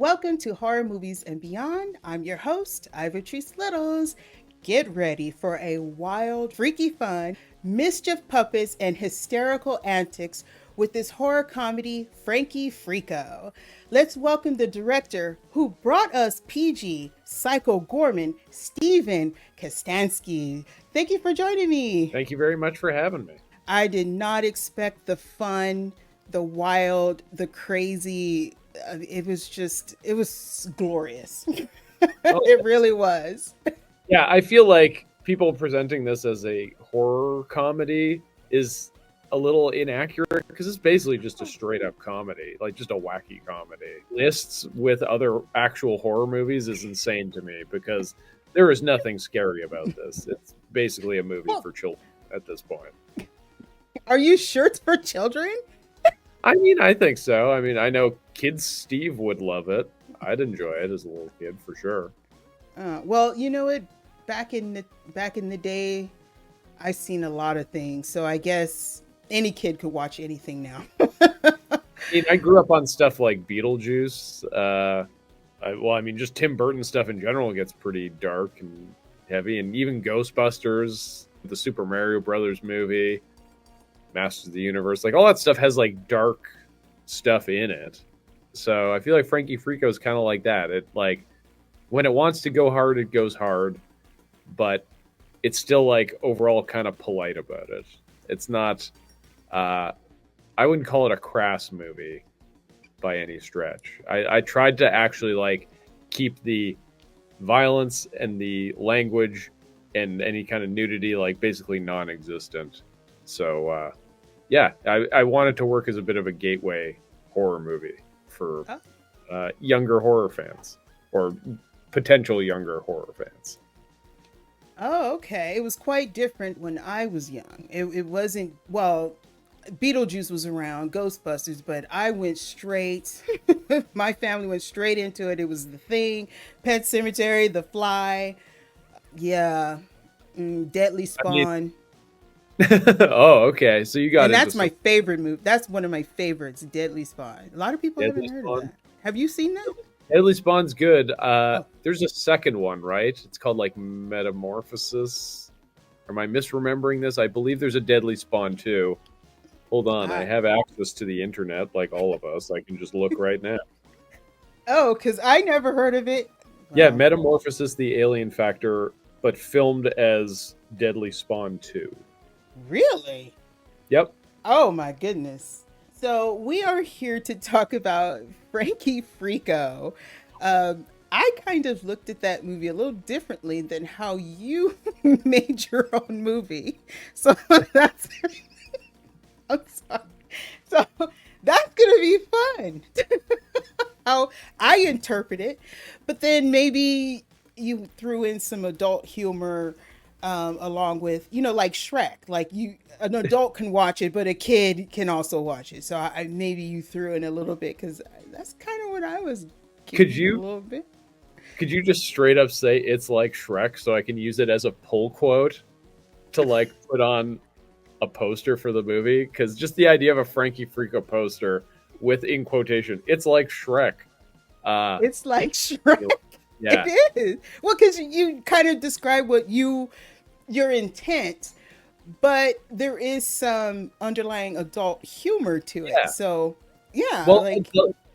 Welcome to Horror Movies and Beyond. I'm your host, Ivotres. Get ready for a wild, freaky fun, mischief puppets, and hysterical antics with this horror comedy, Frankie Freako. Let's welcome the director who brought us PG, Psycho Gorman, Steven Kostanski. Thank you for joining me. Thank you very much for having me. I did not expect the fun, the wild, the crazy. It was glorious. It really was. Yeah, I feel like people presenting this as a horror comedy is a little inaccurate because it's basically just a straight up comedy, like just a wacky comedy. Lists with other actual horror movies is insane to me because there is nothing scary about this. It's basically a movie for children at this point. Are you sure it's for children? I mean, I think so. I mean, I know Kid Steve would love it. I'd enjoy it as a little kid for sure. Well, you know what? Back in the day, I've seen a lot of things, so I guess any kid could watch anything now. I mean, I grew up on stuff like Beetlejuice. Just Tim Burton stuff in general gets pretty dark and heavy, and even Ghostbusters, the Super Mario Brothers movie, Masters of the Universe, like all that stuff has like dark stuff in it. So I feel like Frankie Freako is kind of like that. It like when it wants to go hard, it goes hard, but it's still like overall kind of polite about it. It's not. I wouldn't call it a crass movie by any stretch. I tried to actually like keep the violence and the language and any kind of nudity like basically non-existent. So I wanted to work as a bit of a gateway horror movie for younger horror fans or potential younger horror fans. Oh, okay. It was quite different when I was young. It wasn't, well, Beetlejuice was around, Ghostbusters, but I went straight, my family went straight into it. It was The Thing, Pet Sematary, The Fly, Deadly Spawn. Oh, okay. So you got and that's my favorite movie. That's one of my favorites, Deadly Spawn. A lot of people haven't heard of that. Have you seen that? Deadly Spawn's good. There's a second one, right? It's called like Metamorphosis. Am I misremembering this? I believe there's a Deadly Spawn too. Hold on, I have access to the internet like all of us. I can just look right now. Oh, because I never heard of it. Yeah, Metamorphosis, the Alien Factor, but filmed as Deadly Spawn 2. Really? Yep. Oh my goodness. So we are here to talk about Frankie Freako. I kind of looked at that movie a little differently than how you made your own movie. So that's I'm sorry. So that's gonna be fun. How I interpret it. But then maybe you threw in some adult humor along with, like Shrek, like an adult can watch it, but a kid can also watch it. So I maybe you threw in a little bit because that's kind of what I was. Could you a little bit? Could you just straight up say it's like Shrek so I can use it as a pull quote to like put on a poster for the movie? Because just the idea of a Frankie Freako poster with in quotation, it's like Shrek. It's like Shrek. Yeah. It is. Well, because you kind of describe what your intent, but there is some underlying adult humor to it. Yeah. So, yeah. Well,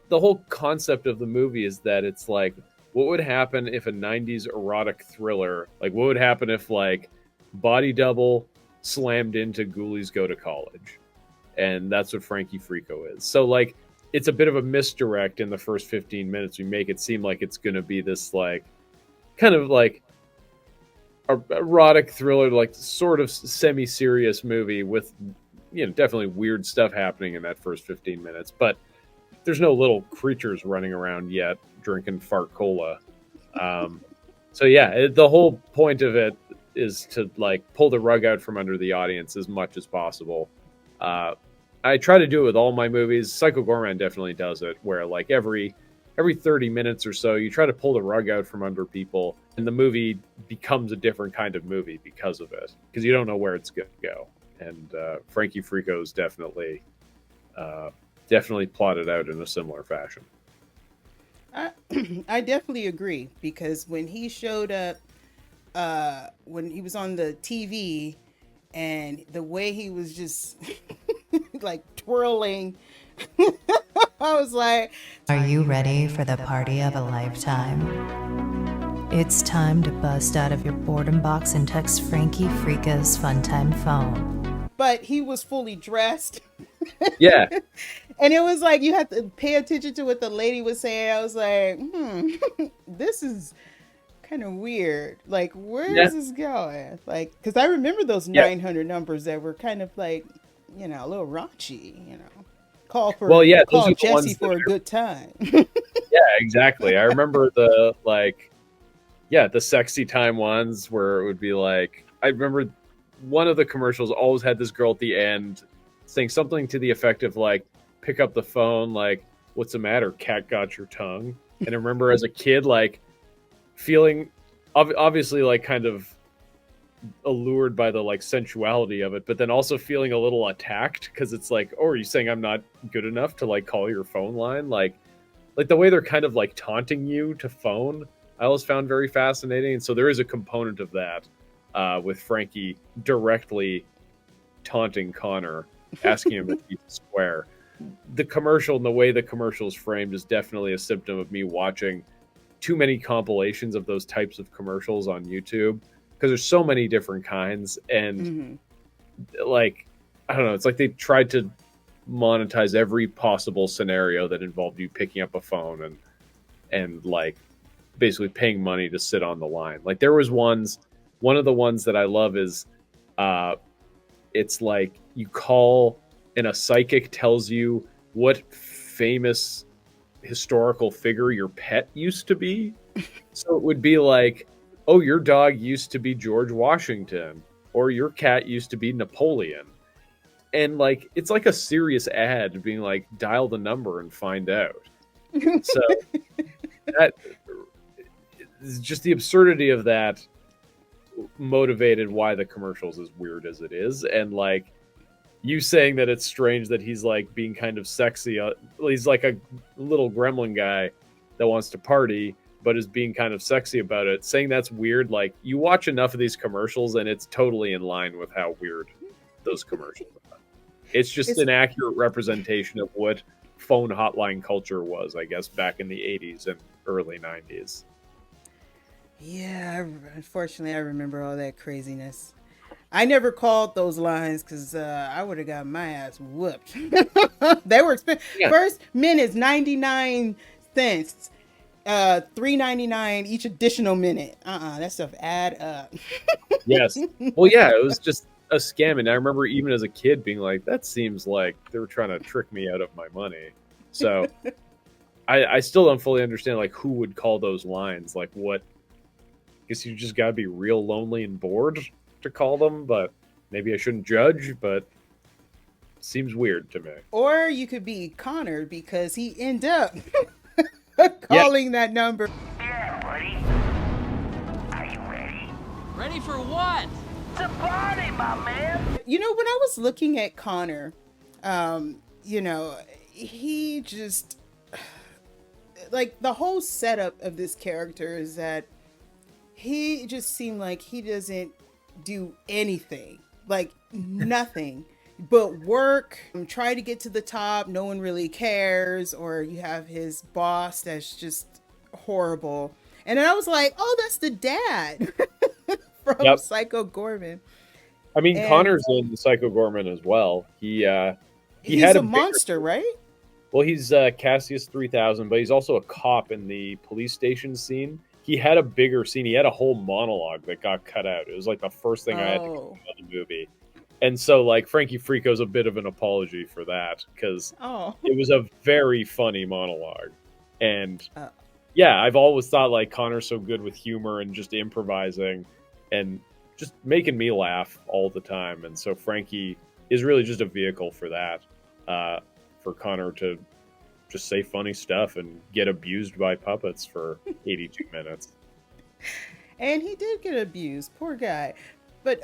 the whole concept of the movie is that it's like, what would happen if a 90s erotic thriller, like what would happen if like Body Double slammed into Ghoulies Go to College? And that's what Frankie Freako is. So like, it's a bit of a misdirect in the first 15 minutes. We make it seem like it's going to be this like kind of like erotic thriller, like sort of semi-serious movie with, definitely weird stuff happening in that first 15 minutes. But there's no little creatures running around yet drinking fart cola. So yeah, the whole point of it is to like pull the rug out from under the audience as much as possible. I try to do it with all my movies. Psycho Gorman definitely does it, where like every 30 minutes or so, you try to pull the rug out from under people, and the movie becomes a different kind of movie because of it, because you don't know where it's going to go. And Frankie Freako is definitely plotted out in a similar fashion. I definitely agree because when he showed up, when he was on the TV, and the way he was just like twirling, I was like, Are you ready for the party of a lifetime? It's time to bust out of your boredom box and text Frankie Freako's Funtime phone. but he was fully dressed. Yeah, And it was like you had to pay attention to what the lady was saying. I was like, this is kind of weird. Like, where yeah, is this going? Like, because I remember those yeah. 900 numbers that were kind of like, a little raunchy. Well, yeah, those Call are the Jesse ones that for a are, good time. yeah, exactly. I remember the the sexy time ones where it would be like, I remember one of the commercials always had this girl at the end saying something to the effect of like, pick up the phone, like, what's the matter? Cat got your tongue. And I remember as a kid, like, feeling obviously like kind of allured by the like sensuality of it, but then also feeling a little attacked because it's like, oh, are you saying I'm not good enough to like call your phone line? Like the way they're kind of like taunting you to phone, I always found very fascinating. And so there is a component of that with Frankie directly taunting Conor, asking him if he's square. The commercial and the way the commercial is framed is definitely a symptom of me watching too many compilations of those types of commercials on YouTube because there's so many different kinds. And like, I don't know, it's like they tried to monetize every possible scenario that involved you picking up a phone and like basically paying money to sit on the line. Like there was one of the ones that I love is it's like you call and a psychic tells you what famous historical figure your pet used to be. So it would be like, oh, your dog used to be George Washington, or your cat used to be Napoleon. And like it's like a serious ad being like, dial the number and find out. So that just the absurdity of that motivated why the commercial's as weird as it is. And like you saying that it's strange that he's like being kind of sexy, he's like a little gremlin guy that wants to party but is being kind of sexy about it, saying that's weird. Like you watch enough of these commercials and it's totally in line with how weird those commercials are. It's just an accurate representation of what phone hotline culture was, I guess, back in the 80s and early 90s. Yeah, unfortunately, I remember all that craziness. I never called those lines because I would have got my ass whooped. They were expensive. Yeah. First minute's 99 cents, $3.99 each additional minute. That stuff add up. Yes. Well, yeah, it was just a scam, and I remember even as a kid being like, that seems like they were trying to trick me out of my money. So I still don't fully understand like who would call those lines. Like what? I guess you just gotta be real lonely and bored to call them, but maybe I shouldn't judge, but it seems weird to me. Or you could be Conor because he ended up calling that number. Yeah, buddy. Are you ready? Ready for what? To party, my man. When I was looking at Conor, he just like the whole setup of this character is that he just seemed like he doesn't do anything, like nothing but work, try to get to the top. No one really cares. Or you have his boss that's just horrible. And then I was like, oh, that's the dad from Psycho Gorman. I mean, Connor's in Psycho Gorman as well. He's had a monster, right? Well, he's Cassius 3000, but he's also a cop in the police station scene. He had a bigger scene. He had a whole monologue that got cut out. It was like the first thing I had to cut out of the movie. And so, like, Frankie Freako's a bit of an apology for that, because it was a very funny monologue. And, yeah, I've always thought, like, Connor's so good with humor and just improvising and just making me laugh all the time. And so Frankie is really just a vehicle for that, for Conor to just say funny stuff and get abused by puppets for 82 minutes. And he did get abused, poor guy. But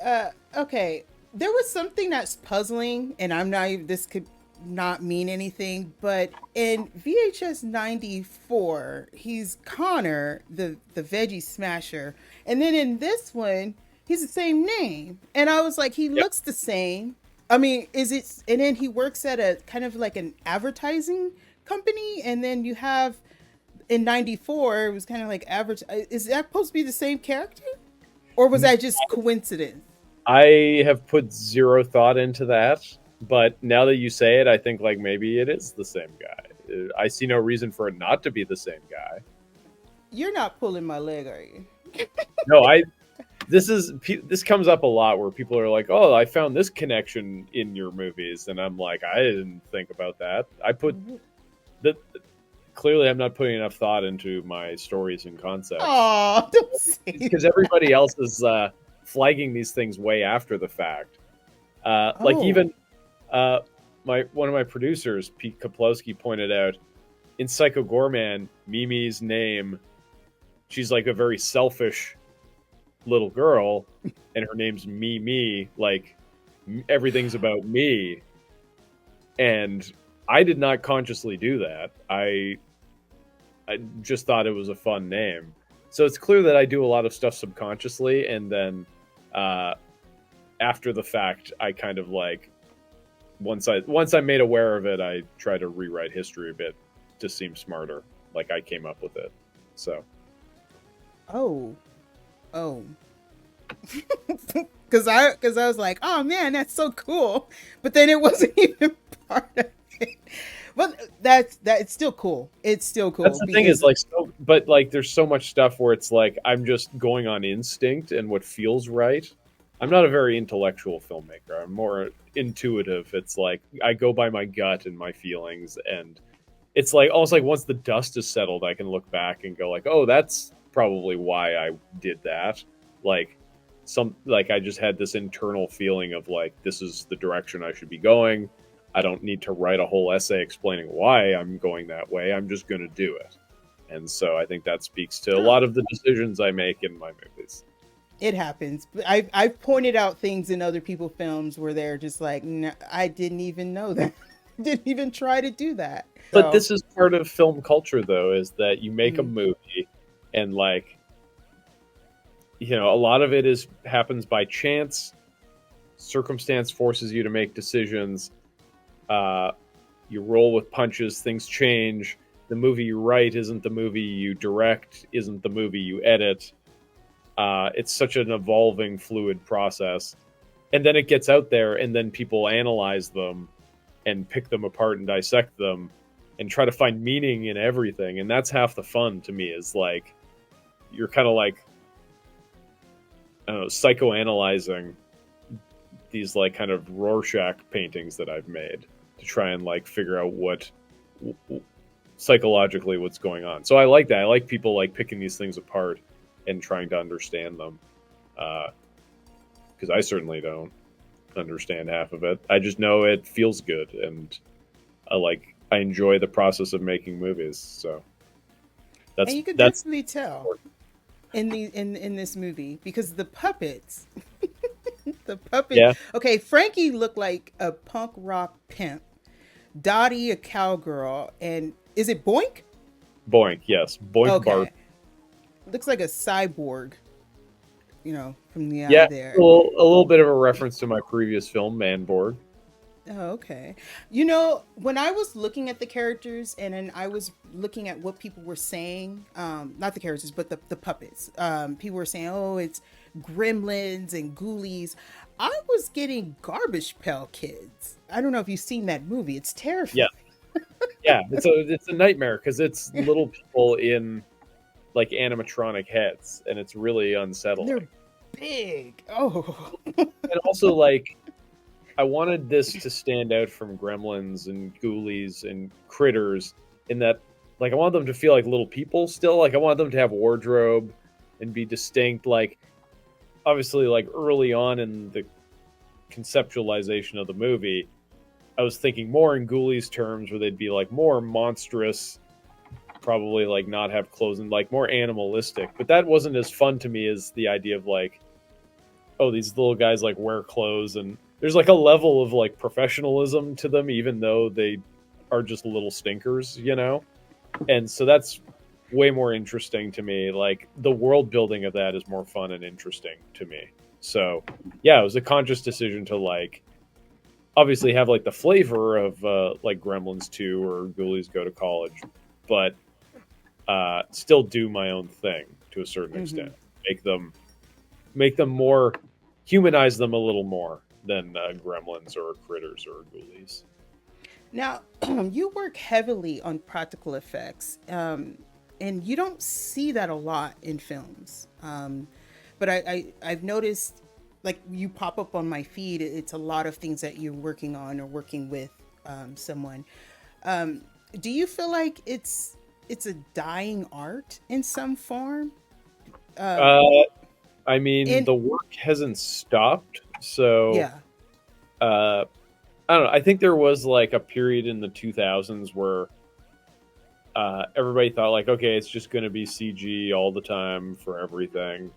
okay, there was something that's puzzling, and I'm not even, this could not mean anything, but in VHS 94, he's Conor, the veggie smasher. And then in this one, he's the same name. And I was like, he Yep. looks the same. I mean, is it, and then he works at a kind of like an advertising company. And then you have in 94, it was kind of like average. Is that supposed to be the same character? Or was that just coincidence? I have put zero thought into that, but now that you say it, I think like maybe it is the same guy. I see no reason for it not to be the same guy. You're not pulling my leg, are you? No, this comes up a lot where people are like, "Oh, I found this connection in your movies," and I'm like, "I didn't think about that." I put that clearly. I'm not putting enough thought into my stories and concepts. Oh, don't say Because everybody else is flagging these things way after the fact. Like Oh. even one of my producers, Pete Kaplowski, pointed out in Psycho Gorman, Mimi's name. She's like a very selfish little girl, and her name's Mimi. Like everything's about me, and I did not consciously do that. I just thought it was a fun name. So it's clear that I do a lot of stuff subconsciously, and then after the fact, I kind of like once I'm made aware of it, I try to rewrite history a bit to seem smarter, like I came up with it. So Oh. Because I was like, oh man, that's so cool, but then it wasn't even part of it. But it's still cool. It's still cool. that's the thing is like, so, but like, there's so much stuff where it's like I'm just going on instinct and what feels right. I'm not a very intellectual filmmaker. I'm more intuitive. It's like I go by my gut and my feelings, and it's like almost like once the dust is settled, I can look back and go like, oh, that's probably why I did that. Like I just had this internal feeling of like this is the direction I should be going. I don't need to write a whole essay explaining why I'm going that way. I'm just going to do it. And so I think that speaks to a lot of the decisions I make in my movies. it happens. But I've pointed out things in other people's films where they're just like, no, I didn't even know that. Didn't even try to do that. But So, this is part of film culture, though, is that you make a movie and like, you know, a lot of it happens by chance. Circumstance forces you to make decisions. You roll with punches. Things change. The movie you write isn't the movie you direct. Isn't the movie you edit. It's such an evolving, fluid process, and then it gets out there, and then people analyze them, and pick them apart and dissect them, and try to find meaning in everything. And that's half the fun to me. Is like you're kind of like psychoanalyzing these like kind of Rorschach paintings that I've made to try and like figure out what psychologically what's going on. So I like that. I like people like picking these things apart and trying to understand them, because I certainly don't understand half of it. I just know it feels good, and I enjoy the process of making movies. So and you could definitely tell in this movie because the puppets, the puppet. Yeah. Okay, Frankie looked like a punk rock pimp, Dottie a cowgirl, and is it Boink? Boink, yes, Boink Okay, Bart. looks like a cyborg. You know, from the eye Yeah, there. a little bit of a reference to my previous film, Manborg. Oh, okay. You know, when I was looking at the characters and then I was looking at what people were saying, not the characters, but the puppets. People were saying, oh, it's gremlins and ghoulies. I was getting Garbage Pail Kids. I don't know if you've seen that movie. It's terrifying. Yeah, it's a nightmare because it's little people in like animatronic heads, and it's really unsettling. They're big. Oh. And also, like, I wanted this to stand out from Gremlins and Ghoulies and Critters in that, like, I wanted them to feel like little people still. Like, I wanted them to have wardrobe and be distinct. Like, obviously, like, early on in the conceptualization of the movie, I was thinking more in Ghoulies terms where they'd be, like, more monstrous, probably, like, not have clothes and, like, more animalistic. But that wasn't as fun to me as the idea of, like, oh, these little guys, like, wear clothes and there's like a level of like professionalism to them, even though they are just little stinkers, you know? And so that's way more interesting to me. Like the world building of that is more fun and interesting to me. So yeah, it was a conscious decision to like obviously have like the flavor of like Gremlins 2 or Ghoulies Go to College, but still do my own thing to a certain extent. Make them more, humanize them a little more than Gremlins or Critters or Ghoulies. Now, you work heavily on practical effects, and you don't see that a lot in films. But I've noticed, like, you pop up on my feed, it's a lot of things that you're working on or working with someone. Do you feel like it's a dying art in some form? I mean, the work hasn't stopped, so yeah. I don't know. I think there was like a period in the 2000s where everybody thought like, okay, it's just going to be CG all the time for everything,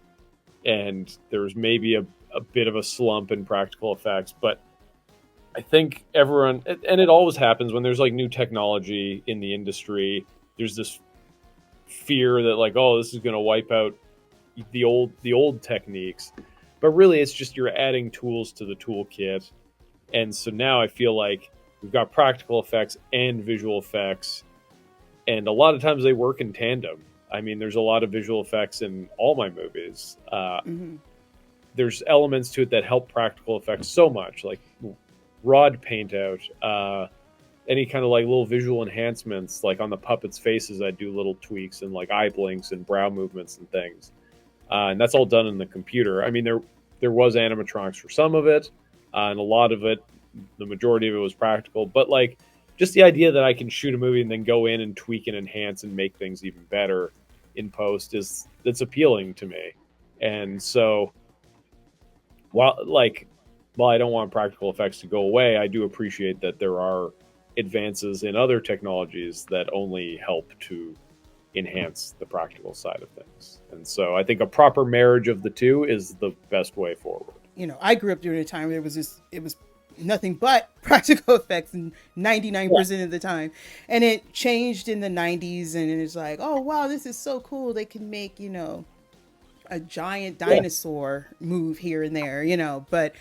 and there was maybe a bit of a slump in practical effects. But I think everyone, and it always happens when there's like new technology in the industry, there's this fear that like, oh, this is going to wipe out the old techniques. But really, it's just you're adding tools to the toolkit. And so now I feel like we've got practical effects and visual effects, and a lot of times they work in tandem. I mean, there's a lot of visual effects in all my movies. There's elements to it that help practical effects so much, like rod paint out, any kind of like little visual enhancements, like on the puppets' faces, I do little tweaks and like eye blinks and brow movements and things. And that's all done in the computer. I mean, there was animatronics for some of it. And a lot of it, the majority of it was practical. But like just the idea that I can shoot a movie and then go in and tweak and enhance and make things even better in post it's appealing to me. And so while I don't want practical effects to go away, I do appreciate that there are advances in other technologies that only help to enhance the practical side of things. And so I think a proper marriage of the two is the best way forward. You know, I grew up during a time where it was nothing but practical effects 99% of the time. And it changed in the 90s, and it's like, oh, wow, this is so cool. They can make, you know, a giant dinosaur move here and there, you know. But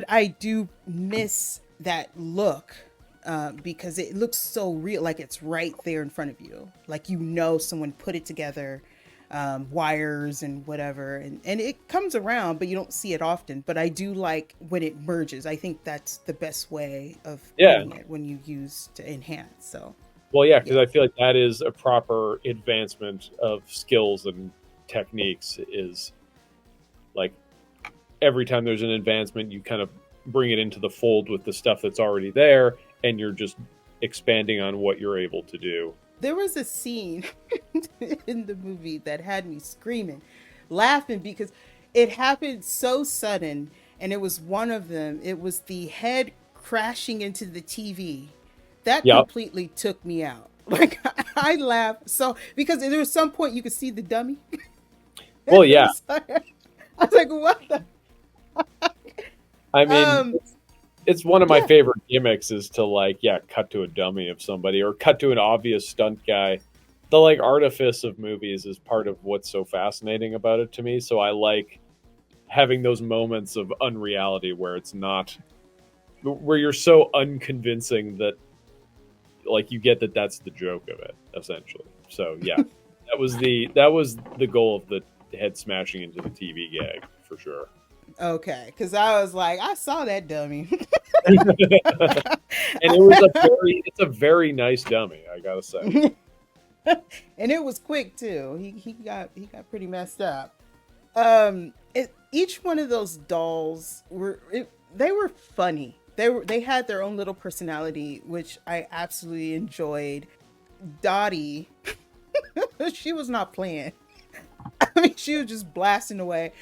I do miss that look because it looks so real, like it's right there in front of you. Like, you know, someone put it together. Wires and whatever, and it comes around, but you don't see it often. But I do like when it merges. I think that's the best way of doing it when you use to enhance. So well, yeah, because I feel like that is a proper advancement of skills and techniques. Is like every time there's an advancement, you kind of bring it into the fold with the stuff that's already there, and you're just expanding on what you're able to do. There was a scene in the movie that had me screaming, laughing, because it happened so sudden, and it was one of them. It was the head crashing into the TV. That completely took me out. Like, I laughed so, because there was some point you could see the dummy. Well, yeah. I was like, what the? I mean, it's one of my favorite gimmicks is to like, cut to a dummy of somebody or cut to an obvious stunt guy. The like artifice of movies is part of what's so fascinating about it to me. So I like having those moments of unreality where it's not, where you're so unconvincing that like you get that that's the joke of it essentially. So yeah, that was the goal of the head smashing into the TV gag for sure. Okay, because I was like, I saw that dummy. And it's a very nice dummy, I gotta say. And it was quick too. He got pretty messed up. Each one of those dolls were funny. They had their own little personality, which I absolutely enjoyed. Dottie, she was not playing. I mean, she was just blasting away.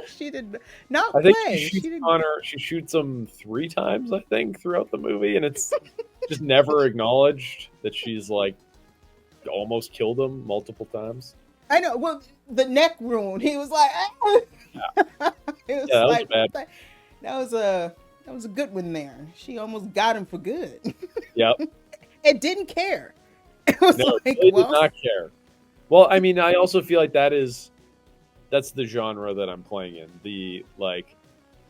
She did not play. I think Conor, she shoots him 3 times, I think, throughout the movie, and it's just never acknowledged that she's like almost killed him multiple times. I know. Well, the neck wound. He was like, ah! Yeah, that was bad. That was That was a good one there. She almost got him for good. Yep. It didn't care. It was No, like, they did well, not care. Well, I mean, I also feel like that's the genre that I'm playing in. The like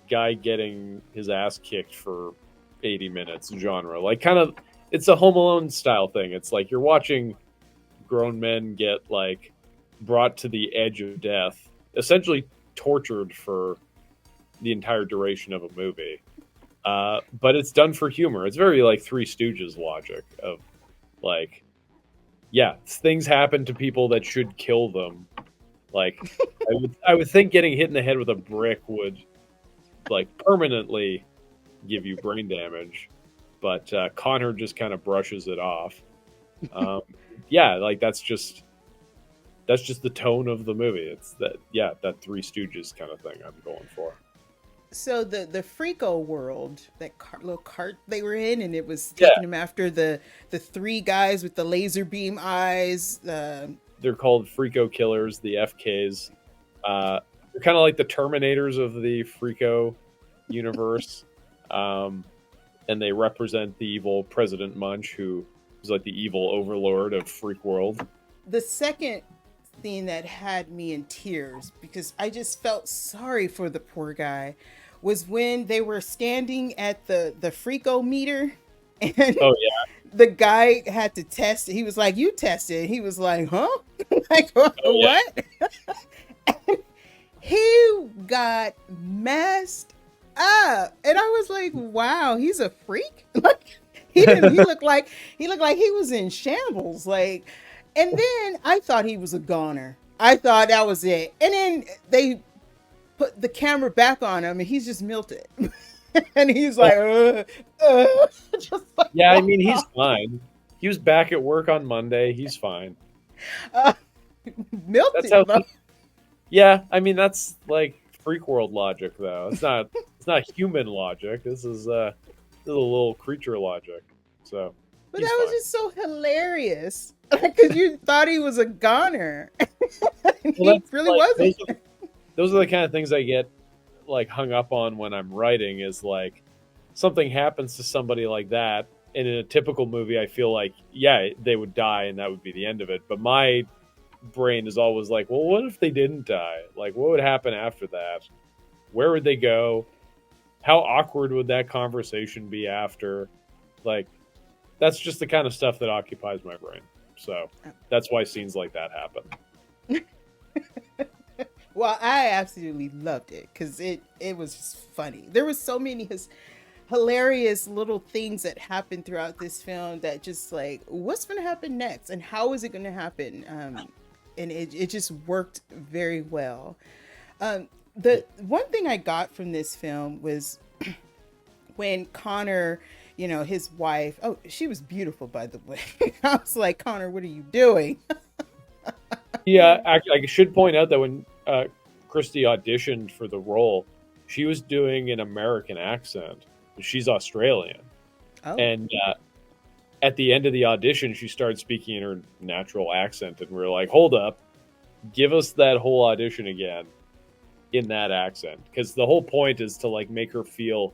guy getting his ass kicked for 80 minutes genre. Like kind of it's a Home Alone style thing. It's like you're watching grown men get like brought to the edge of death, essentially tortured for the entire duration of a movie. But it's done for humor. It's very like Three Stooges logic of like, yeah, things happen to people that should kill them. Like, I would think getting hit in the head with a brick would like permanently give you brain damage, but Conor just kind of brushes it off. Yeah, like that's just the tone of the movie. It's that Three Stooges kind of thing I'm going for. so the Freako World, that little cart they were in, and it was taking them after the three guys with the laser beam eyes. They're called Freako Killers, the FKs. They're kind of like the Terminators of the Freako universe, and they represent the evil President Munch, who is like the evil overlord of Freak World. The second scene that had me in tears, because I just felt sorry for the poor guy, was when they were standing at the Freako meter, and Oh yeah, the guy had to test it. He was like, "You tested." He was like, "Huh?" Like, what? Oh, yeah. And he got messed up, and I was like, "Wow, he's a freak." Like he didn't. He looked like he was in shambles. Like, and then I thought he was a goner. I thought that was it. And then they put the camera back on him, and he's just melted. And he's like, just like, yeah. I mean, he's fine. He was back at work on Monday. He's fine. melted. That's how. bro. Yeah, I mean that's like Freak World logic, though. It's not human logic. This is a little creature logic. So, But he's that was fine. just so hilarious because you thought he was a goner. And Well, he that's really like- wasn't. those are the kind of things I get like hung up on when I'm writing. Is like something happens to somebody like that, and in a typical movie, I feel like they would die, and that would be the end of it. But my brain is always like, well, what if they didn't die? Like, what would happen after that? Where would they go? How awkward would that conversation be after? Like, that's just the kind of stuff that occupies my brain. So that's why scenes like that happen. Well, I absolutely loved it because it was just funny. There was so many hilarious little things that happened throughout this film that just like, what's going to happen next and how is it going to happen? And it just worked very well. The one thing I got from this film was when Conor, his wife, oh, she was beautiful, by the way. I was like, Conor, what are you doing? Yeah, actually, I should point out that when Christy auditioned for the role, she was doing an American accent. She's Australian. Oh. And at the end of the audition, she started speaking in her natural accent. And we were like, hold up, give us that whole audition again in that accent. Because the whole point is to like make her feel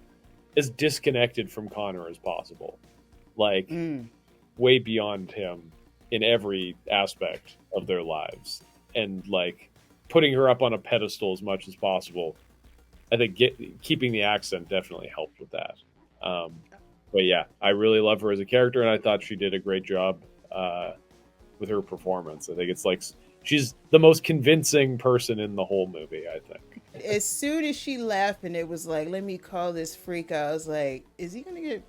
as disconnected from Conor as possible. Like, way beyond him in every aspect of their lives, and like putting her up on a pedestal as much as possible. I think keeping the accent definitely helped with that. But yeah, I really love her as a character, and I thought she did a great job with her performance. I think it's like she's the most convincing person in the whole movie, I think. As soon as she left and it was like, let me call this freak, I was like, is he gonna get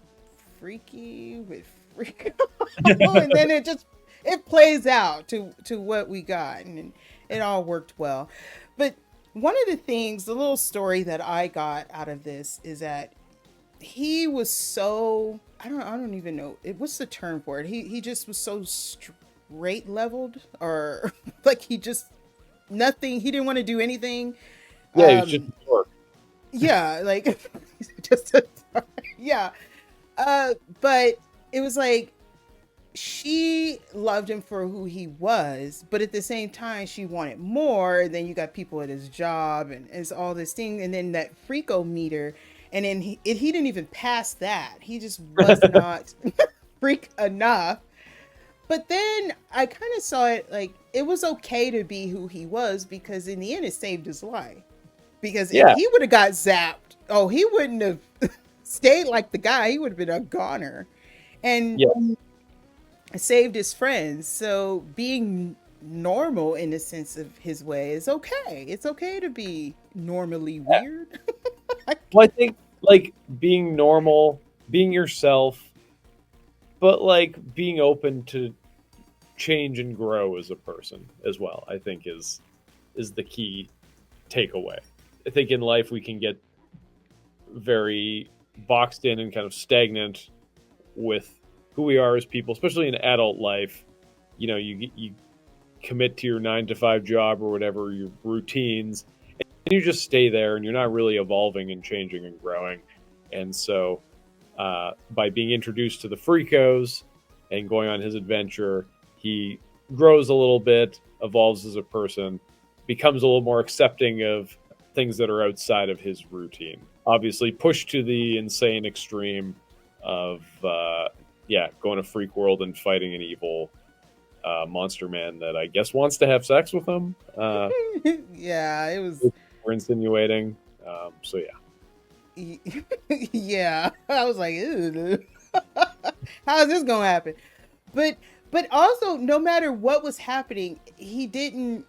freaky with Freako? And then it plays out to what we got, and it all worked well. But one of the things, the little story that I got out of this is that he was so, I don't even know, what's the term for it? He just was so straight leveled, or like he didn't want to do anything. Yeah, he was just a dork. Yeah, like yeah. But it was like she loved him for who he was, but at the same time she wanted more. Then you got people at his job and it's all this thing, and then that Freako meter, And then he didn't even pass that. He just was not freak enough. But then I kind of saw it like it was okay to be who he was, because in the end it saved his life. Because if he would have got zapped, oh, he wouldn't have stayed like the guy. He would have been a goner. And saved his friends. So being normal in the sense of his way is okay. It's okay to be normally weird. Well, I think like being normal, being yourself, but like being open to change and grow as a person as well, I think is the key takeaway. I think in life we can get very boxed in and kind of stagnant with who we are as people, especially in adult life. You know, you commit to your 9-to-5 job or whatever, your routines, and you just stay there and you're not really evolving and changing and growing. And so by being introduced to the Freakos and going on his adventure, he grows a little bit, evolves as a person, becomes a little more accepting of things that are outside of his routine. Obviously pushed to the insane extreme of going to Freak World and fighting an evil monster man that I guess wants to have sex with him. Yeah, it was. We're insinuating. So yeah. Yeah, I was like, ew. How is this gonna happen? But also, no matter what was happening, he didn't.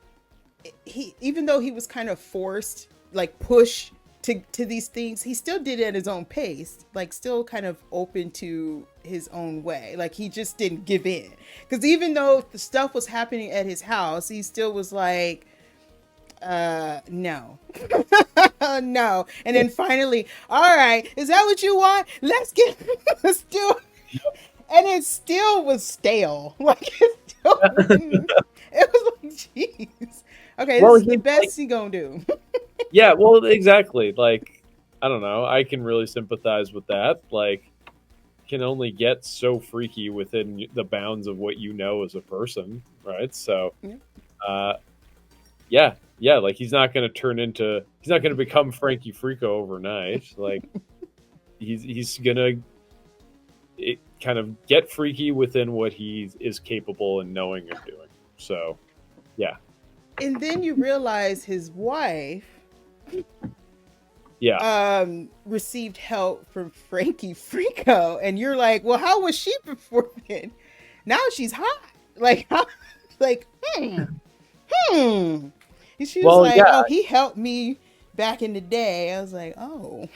He, even though he was kind of forced, like push to these things, he still did it at his own pace, like still kind of open to his own way. Like he just didn't give in, because even though the stuff was happening at his house, he still was like, no. No. And then finally, all right, is that what you want? Let's do it. And it still was stale. Like it still it was like, jeez. Okay, this is the best he gonna do. Yeah, well, exactly. Like, I don't know. I can really sympathize with that. Like, can only get so freaky within the bounds of what you know as a person, right? So, like he's not going to become Frankie Freako overnight. Like, he's going to kind of get freaky within what he is capable and knowing of doing. So, yeah. And then you realize his wife received help from Frankie Freako, and you're like, well, how was she before then? Now she's hot. Like, And she was oh, he helped me back in the day. I was like, oh.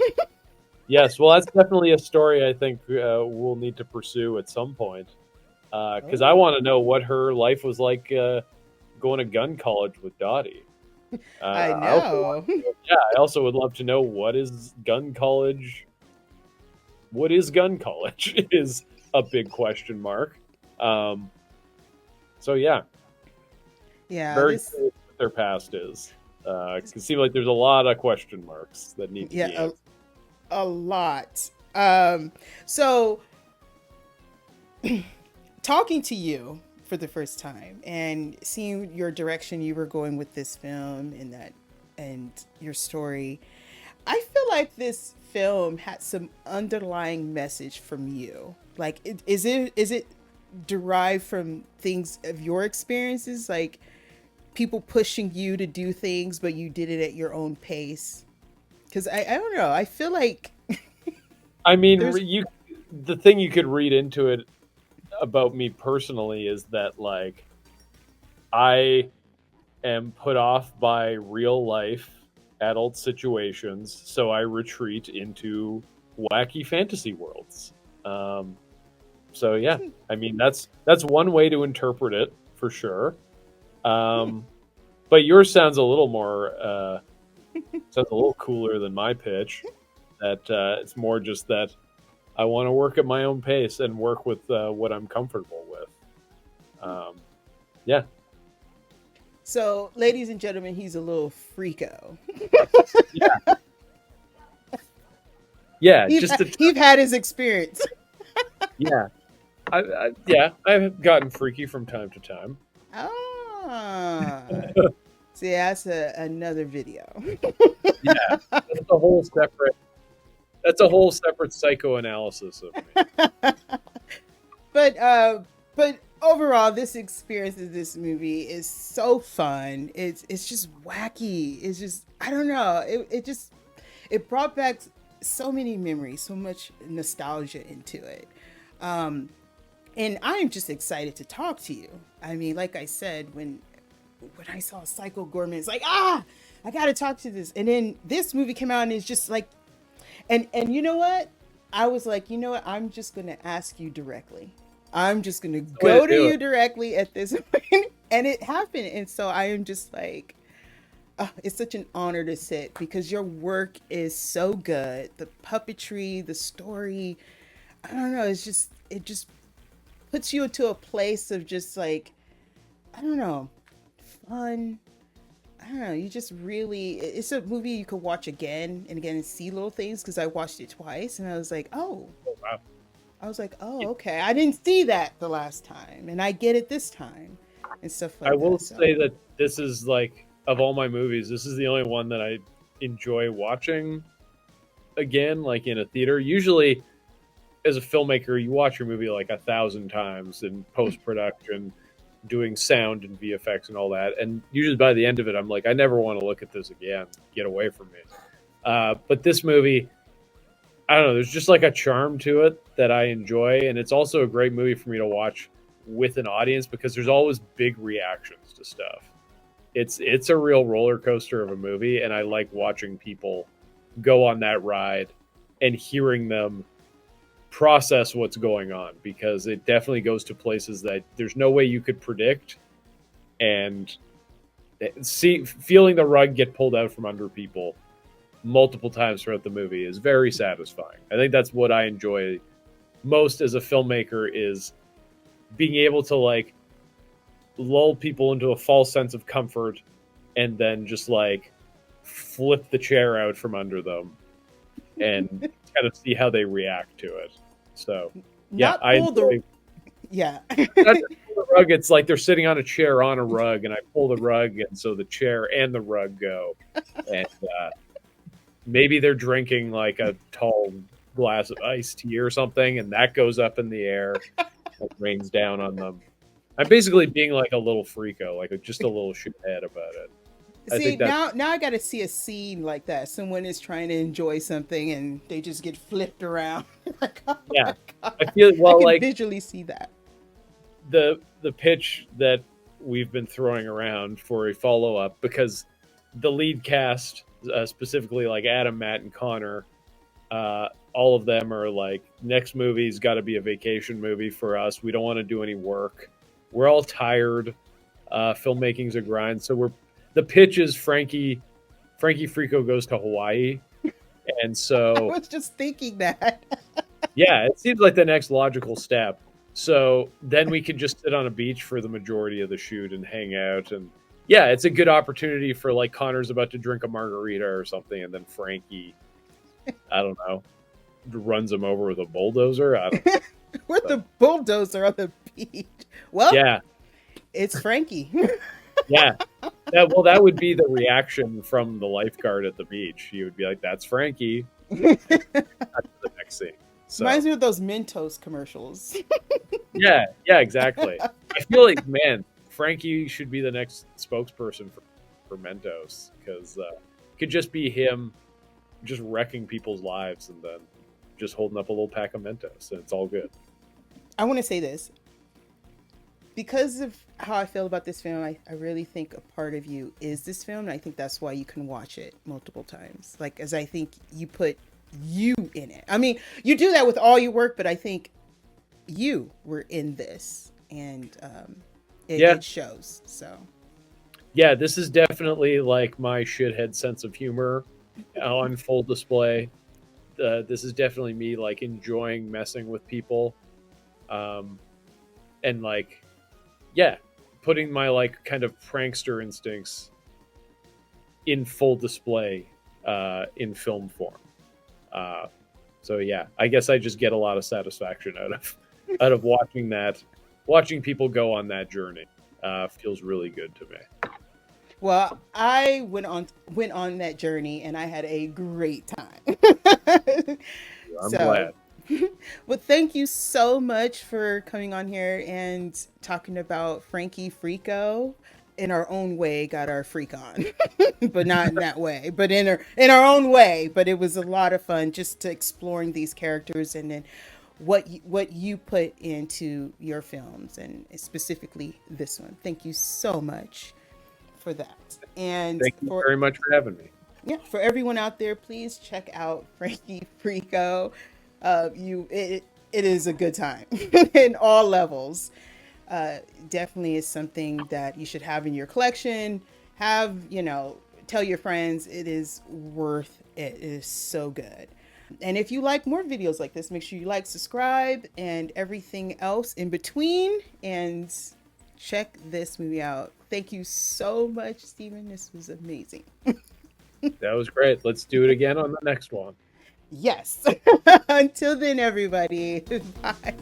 Yes, well, that's definitely a story I think we'll need to pursue at some point, because I want to know what her life was like going to gun college with Dottie. I know. I also would love to know what is gun college. What is gun college is a big question mark. So yeah, very curious what their past is. It seems like there's a lot of question marks that need to be answered. A lot. So talking to you for the first time and seeing your direction you were going with this film and your story, I feel like this film had some underlying message from you. Like, is it derived from things of your experiences, like people pushing you to do things, but you did it at your own pace? Because I don't know. I feel like. I mean, the thing you could read into it about me personally is that, like, I am put off by real life adult situations, so I retreat into wacky fantasy worlds. So yeah, I mean that's one way to interpret it for sure. But yours sounds a little more sounds a little cooler than my pitch. That it's more just that I want to work at my own pace and work with what I'm comfortable with. Yeah. So, ladies and gentlemen, he's a little freako. Yeah. Yeah. He's had his experience. Yeah. I've gotten freaky from time to time. Ah. See, that's another video. Yeah. That's a whole separate. That's a whole separate psychoanalysis of me. But overall, this experience of this movie is so fun. It's just wacky. It's just, I don't know. It brought back so many memories, so much nostalgia into it. And I'm just excited to talk to you. I mean, like I said, when I saw Psycho Gorman, it's like, I gotta talk to this. And then this movie came out and it's just like, and you know what? I was like, you know what? I'm just gonna ask you directly. I'm just gonna go to you directly at this point. And it happened. And so I am just like, it's such an honor to sit because your work is so good. The puppetry, the story, I don't know, it just puts you into a place of just like, I don't know, fun. I don't know, you just really, it's a movie you could watch again and again and see little things, because I watched it twice and I was like, oh wow. I was like, oh, okay, I didn't see that the last time and I get it this time and stuff like that. I will say that this is like, of all my movies, this is the only one that I enjoy watching again, like in a theater. Usually, as a filmmaker, you watch your movie like 1,000 times in post-production, doing sound and VFX and all that. And usually by the end of it, I'm like, I never want to look at this again. Get away from me. But this movie, I don't know, there's just like a charm to it that I enjoy. And it's also a great movie for me to watch with an audience because there's always big reactions to stuff. It's a real roller coaster of a movie, and I like watching people go on that ride and hearing them process what's going on, because it definitely goes to places that there's no way you could predict, and feeling the rug get pulled out from under people multiple times throughout the movie is very satisfying. I think that's what I enjoy most as a filmmaker, is being able to like lull people into a false sense of comfort and then just like flip the chair out from under them and kind of see how they react to it. So yeah, not the rug. It's like they're sitting on a chair on a rug, and I pull the rug, and so the chair and the rug go. And maybe they're drinking like a tall glass of iced tea or something, and that goes up in the air and rains down on them. I'm basically being like a little freako, like just a little shithead about it. See, now I got to see a scene like that. Someone is trying to enjoy something and they just get flipped around. Like, oh yeah, I feel I can like visually see that. The pitch that we've been throwing around for a follow up, because the lead cast, specifically like Adam, Matt, and Conor, all of them are like, next movie's got to be a vacation movie for us. We don't want to do any work. We're all tired. Filmmaking's a grind. So the pitch is Frankie Freako goes to Hawaii. And so I was just thinking that. Yeah, it seems like the next logical step. So then we can just sit on a beach for the majority of the shoot and hang out. And yeah, it's a good opportunity for like Conor's about to drink a margarita or something. And then Frankie, I don't know, runs him over with a bulldozer. I don't know. With the bulldozer on the beach. Well, yeah, it's Frankie. Yeah. That would be the reaction from the lifeguard at the beach. He would be like, that's Frankie. That's the next scene. So, reminds me of those Mentos commercials. yeah, exactly. I feel like, man, Frankie should be the next spokesperson for Mentos, because it could just be him just wrecking people's lives and then just holding up a little pack of Mentos, and it's all good. I want to say this. Because of how I feel about this film, I really think a part of you is this film, and I think that's why you can watch it multiple times. Like, as I think you put you in it. I mean, you do that with all your work, but I think you were in this, and it shows. So yeah, this is definitely like my shithead sense of humor on full display. This is definitely me like enjoying messing with people, and like, yeah, putting my like kind of prankster instincts in full display in film form. So yeah, I guess I just get a lot of satisfaction out of watching people go on that journey. Feels really good to me. Well, I went on that journey and I had a great time. I'm So, glad. well, thank you so much for coming on here and talking about Frankie Freako. In our own way, got our freak on, but not in that way, but in our own way. But it was a lot of fun just to exploring these characters and then what you put into your films and specifically this one. Thank you so much for that. And Thank you for very much for having me. yeah, for everyone out there, please check out Frankie Freako. It is a good time in all levels. Definitely is something that you should have in your collection. Have, tell your friends. It is worth it. It is so good. And if you like more videos like this, make sure you like, subscribe, and everything else in between. And check this movie out. Thank you so much, Steven. This was amazing. That was great. Let's do it again on the next one. Yes. Until then, everybody. Bye.